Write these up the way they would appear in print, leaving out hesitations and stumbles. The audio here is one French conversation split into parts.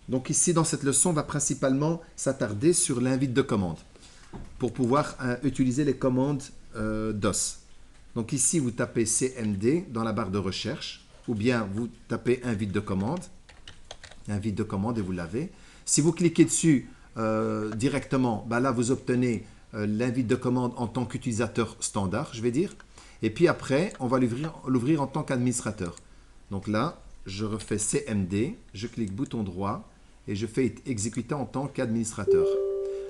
Donc ici, dans cette leçon, on va principalement s'attarder sur l'invite de commande pour pouvoir utiliser les commandes DOS. Donc ici, vous tapez CMD dans la barre de recherche ou bien vous tapez invite de commande et vous l'avez. Si vous cliquez dessus directement, là, vous obtenez l'invite de commande en tant qu'utilisateur standard, je vais dire. Et puis après, on va l'ouvrir en tant qu'administrateur. Donc là, je refais CMD, je clique bouton droit et je fais exécuter en tant qu'administrateur.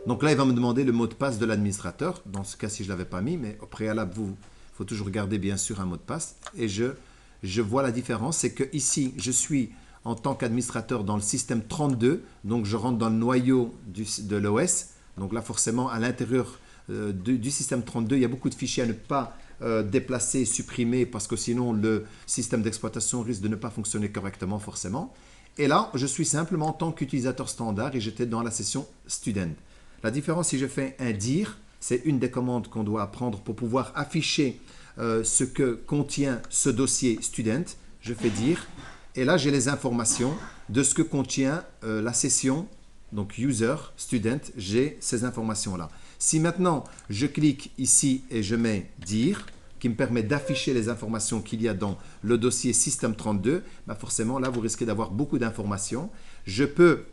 Donc là, il va me demander le mot de passe de l'administrateur. Dans ce cas-ci, je ne l'avais pas mis, mais au préalable, il faut toujours garder bien sûr un mot de passe. Et je vois la différence, c'est que ici, je suis en tant qu'administrateur dans le système 32, donc je rentre dans le noyau de l'OS. Donc là, forcément, à l'intérieur du système 32, il y a beaucoup de fichiers à ne pas déplacer, supprimer, parce que sinon, le système d'exploitation risque de ne pas fonctionner correctement, forcément. Et là, je suis simplement en tant qu'utilisateur standard et j'étais dans la session student. La différence, si je fais un dir, c'est une des commandes qu'on doit apprendre pour pouvoir afficher ce que contient ce dossier student. Je fais dir. Et là, j'ai les informations de ce que contient la session, donc user, student, j'ai ces informations-là. Si maintenant, je clique ici et je mets dir, qui me permet d'afficher les informations qu'il y a dans le dossier système 32, forcément, là, vous risquez d'avoir beaucoup d'informations. Je peux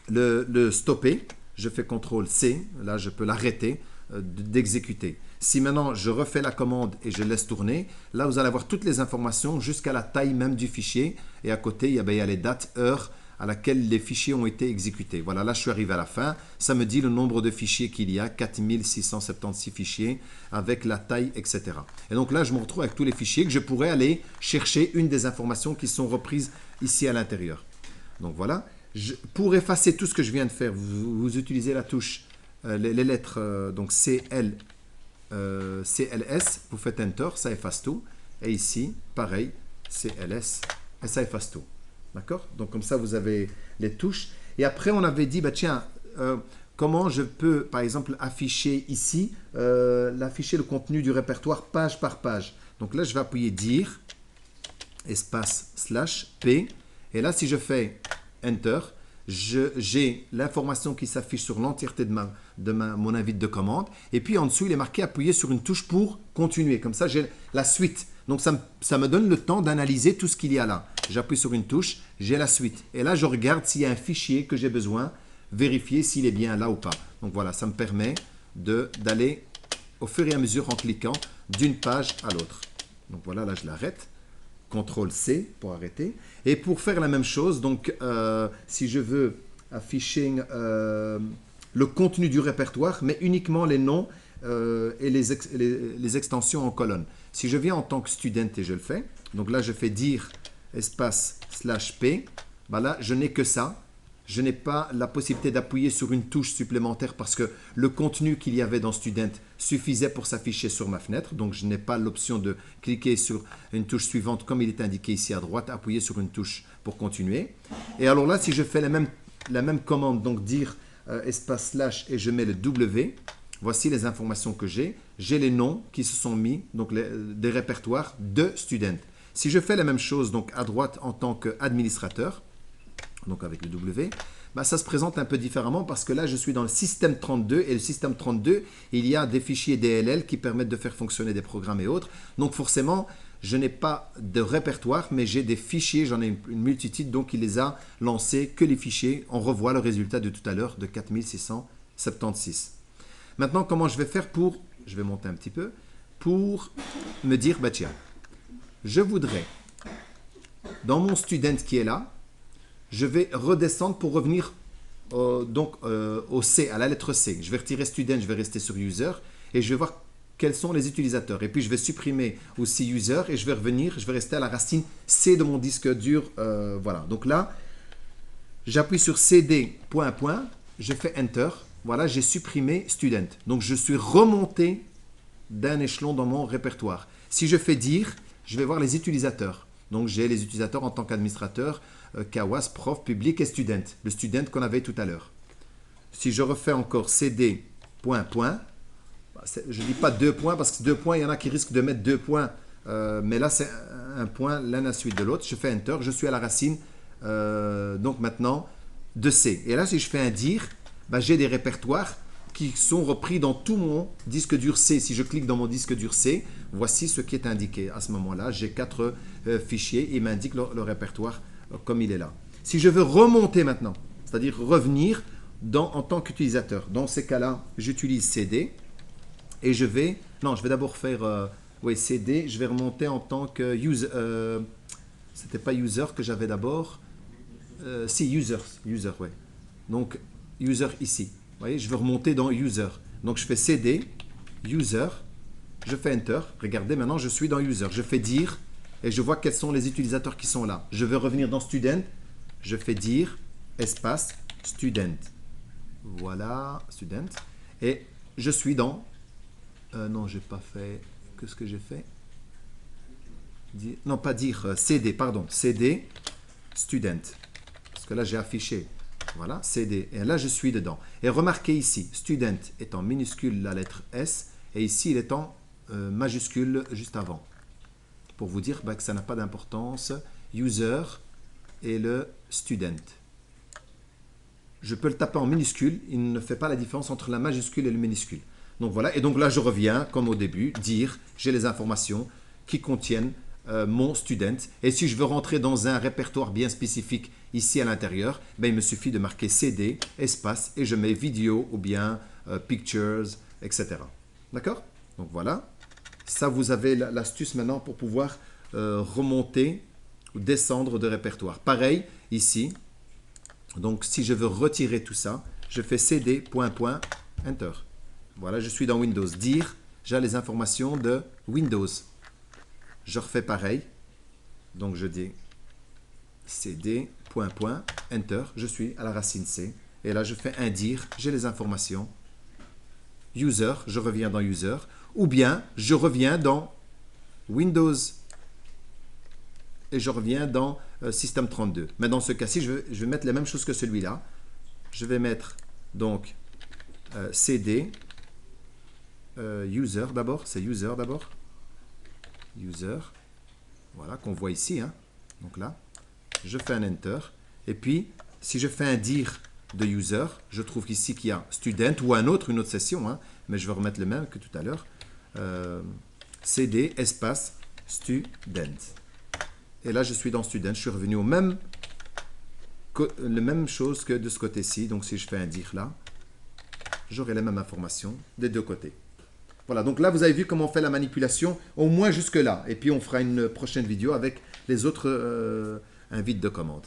le stopper. Je fais CTRL-C, là, je peux l'arrêter d'exécuter. Si maintenant, je refais la commande et je laisse tourner, là, vous allez avoir toutes les informations jusqu'à la taille même du fichier. Et à côté, il y a les dates, heures à laquelle les fichiers ont été exécutés. Voilà, là, je suis arrivé à la fin. Ça me dit le nombre de fichiers qu'il y a, 4676 fichiers, avec la taille, etc. Et donc là, je me retrouve avec tous les fichiers que je pourrais aller chercher une des informations qui sont reprises ici à l'intérieur. Donc voilà. Pour effacer tout ce que je viens de faire, vous utilisez la touche, les lettres, donc CLS, vous faites Enter, ça efface tout. Et ici, pareil, CLS, et ça efface tout. D'accord? Donc comme ça, vous avez les touches. Et après, on avait dit, tiens, comment je peux, par exemple, afficher ici, afficher le contenu du répertoire page par page. Donc là, je vais appuyer dire, espace, slash, P. Et là, si je fais Enter, j'ai l'information qui s'affiche sur l'entièreté de mon invite de commande. Et puis en dessous, il est marqué appuyer sur une touche pour continuer. Comme ça, j'ai la suite. Donc ça me donne le temps d'analyser tout ce qu'il y a là. J'appuie sur une touche, j'ai la suite. Et là, je regarde s'il y a un fichier que j'ai besoin, vérifier s'il est bien là ou pas. Donc voilà, ça me permet d'aller au fur et à mesure en cliquant d'une page à l'autre. Donc voilà, là, je l'arrête. CTRL-C pour arrêter. Et pour faire la même chose, donc si je veux afficher le contenu du répertoire, mais uniquement les noms et les extensions en colonne. Si je viens en tant que student et je le fais, donc là je fais dire espace slash P, là je n'ai que ça. Je n'ai pas la possibilité d'appuyer sur une touche supplémentaire parce que le contenu qu'il y avait dans Student suffisait pour s'afficher sur ma fenêtre. Donc, je n'ai pas l'option de cliquer sur une touche suivante comme il est indiqué ici à droite, appuyer sur une touche pour continuer. Et alors là, si je fais la même commande, donc dire espace slash et je mets le W, voici les informations que j'ai. J'ai les noms qui se sont mis, donc des répertoires de Student. Si je fais la même chose donc à droite en tant qu'administrateur, donc avec le W, ça se présente un peu différemment parce que là, je suis dans le système 32 et le système 32, il y a des fichiers DLL qui permettent de faire fonctionner des programmes et autres. Donc forcément, je n'ai pas de répertoire, mais j'ai des fichiers, j'en ai une multitude, donc il les a lancés que les fichiers. On revoit le résultat de tout à l'heure de 4676. Maintenant, comment je vais faire je vais monter un petit peu, pour me dire, tiens, je voudrais, dans mon student qui est là, je vais redescendre pour revenir au C, à la lettre C. Je vais retirer student, je vais rester sur user et je vais voir quels sont les utilisateurs. Et puis je vais supprimer aussi user et je vais revenir, je vais rester à la racine C de mon disque dur. Voilà. Donc là, j'appuie sur CD, je fais Enter. Voilà, j'ai supprimé student. Donc je suis remonté d'un échelon dans mon répertoire. Si je fais dire, je vais voir les utilisateurs. Donc j'ai les utilisateurs en tant qu'administrateur, Kawas, prof, public et student. Le student qu'on avait tout à l'heure. Si je refais encore CD, je ne dis pas 2 points parce que 2 points, il y en a qui risquent de mettre 2 points. Mais là, c'est un point l'un à la suite de l'autre. Je fais Enter, je suis à la racine. Donc maintenant, de C. Et là, si je fais un dire, ben, j'ai des répertoires qui sont repris dans tout mon disque dur C. Si je clique dans mon disque dur C, voici ce qui est indiqué. À ce moment-là, j'ai 4 fichiers et il m'indique le répertoire comme il est là. Si je veux remonter maintenant, c'est-à-dire revenir en tant qu'utilisateur, dans ces cas-là, j'utilise CD et je vais d'abord faire CD, je vais remonter en tant que user. C'était pas user que j'avais d'abord. Si, user, ouais. Donc, user ici. Vous voyez, je veux remonter dans user. Donc, je fais CD, user, je fais enter. Regardez, maintenant, je suis dans user. Je fais dire et je vois quels sont les utilisateurs qui sont là. Je veux revenir dans student. Je fais dire, espace, student. Voilà, student. Et je suis dans... non, j'ai pas fait... Qu'est-ce que j'ai fait? Non, pas dire, CD, pardon. CD, student. Parce que là, j'ai affiché... Voilà, CD. Et là, je suis dedans. Et remarquez ici, student est en minuscule la lettre S. Et ici, il est en majuscule juste avant. Pour vous dire que ça n'a pas d'importance. User et le student. Je peux le taper en minuscule. Il ne fait pas la différence entre la majuscule et le minuscule. Donc voilà. Et donc là, je reviens, comme au début, dire, j'ai les informations qui contiennent mon student. Et si je veux rentrer dans un répertoire bien spécifique ici à l'intérieur, il me suffit de marquer CD, espace, et je mets vidéo ou bien pictures, etc. D'accord? Donc voilà. Ça, vous avez l'astuce maintenant pour pouvoir remonter ou descendre de répertoire. Pareil, ici. Donc, si je veux retirer tout ça, je fais CD, Enter. Voilà, je suis dans Windows. Dire, j'ai les informations de Windows. Je refais pareil. Donc, je dis CD, Enter. Je suis à la racine C. Et là, je fais un dire, j'ai les informations. User, je reviens dans User. Ou bien, je reviens dans Windows. Et je reviens dans System 32. Mais dans ce cas-ci, je vais mettre la même chose que celui-là. Je vais mettre donc CD, User d'abord. C'est User d'abord. User. Voilà, qu'on voit ici. Hein. Donc là, je fais un Enter. Et puis, si je fais un dire de User, je trouve qu'ici qu'il y a Student ou une autre session. Hein, mais je vais remettre le même que tout à l'heure. CD, espace, Student. Et là, je suis dans Student. Je suis revenu la même chose que de ce côté-ci. Donc, si je fais un dire là, j'aurai la même information des deux côtés. Voilà, donc là, vous avez vu comment on fait la manipulation, au moins jusque-là. Et puis, on fera une prochaine vidéo avec les autres invites de commande.